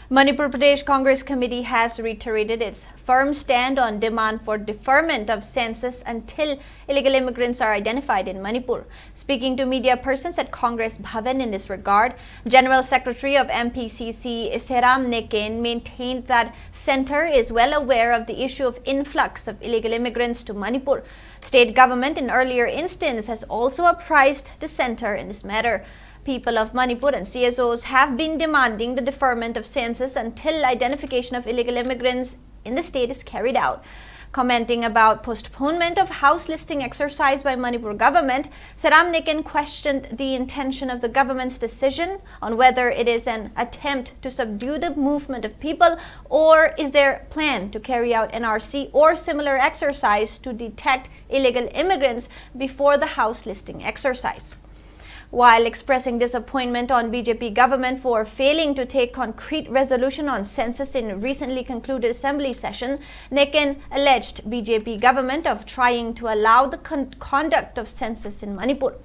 Manipur Pradesh Congress Committee has reiterated its firm stand on demand for deferment of census until illegal immigrants are identified in Manipur. Speaking to media persons at Congress Bhavan in this regard, General Secretary of Mpcc Seram Neken maintained that Centre is well aware of the issue of influx of illegal immigrants to Manipur. State government in earlier instance has also apprised the Centre in this matter. People of Manipur and CSOs have been demanding the deferment of census until identification of illegal immigrants in the state is carried out. Commenting about postponement of house listing exercise by Manipur government, Seram Neken questioned the intention of the government's decision on whether it is an attempt to subdue the movement of people or is there plan to carry out NRC or similar exercise to detect illegal immigrants before the house listing exercise. While expressing disappointment on BJP government for failing to take concrete resolution on census in recently concluded assembly session, Neken alleged BJP government of trying to allow the conduct of census in Manipur.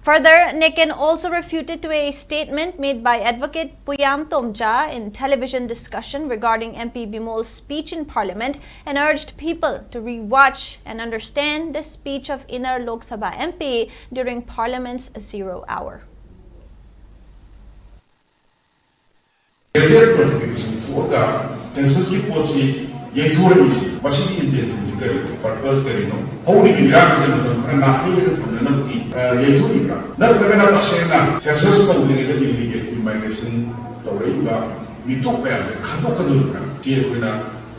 Further, Neken also refuted to a statement made by Advocate Puyam Tomja in television discussion regarding MP Bimol's speech in Parliament and urged people to re-watch and understand the speech of inner Lok Sabha MP during Parliament's 0 hour. Purpose karino hori birak zeno kan nathi ke thomna ki yetu ibra na thagana tasena census ko ulinge de illegal immigration tawaiba mitok ba je khadok kanu ka tie koina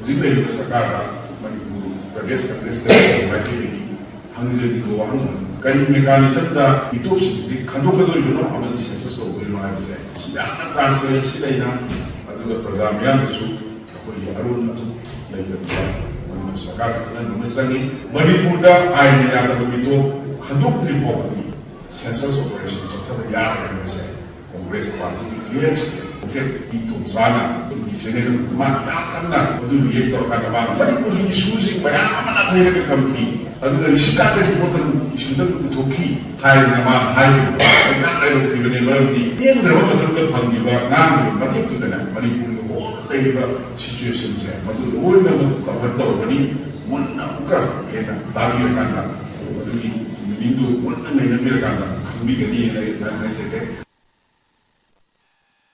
jibe ko sakara Manipur Pradesh Congress ka activity hangje di go hang kari mechanism da mitok si khadok kanu no amal census ko ulino ha je sida transparency daina adu prajamyan su ko yarun atu laida Sakar dengan memesangi Manipur da aini yang begitu kaduk tripo census operation setelah yang saya Kongres Parti clear sekali mungkin itu sana di sini mak karena betul direktor kata mana Manipur isu sih banyak mana saya ke kampi ada dari sekat reporter isu dan toki hai nama hai kan ada di Manipur dia berapa betul panggil nama mati itu dan Manipur situation saya, betul orang yang bertahu bani, mana bukan, ya nak tadi kan, betul ni minggu mana yang mereka kan, kami kini yang saya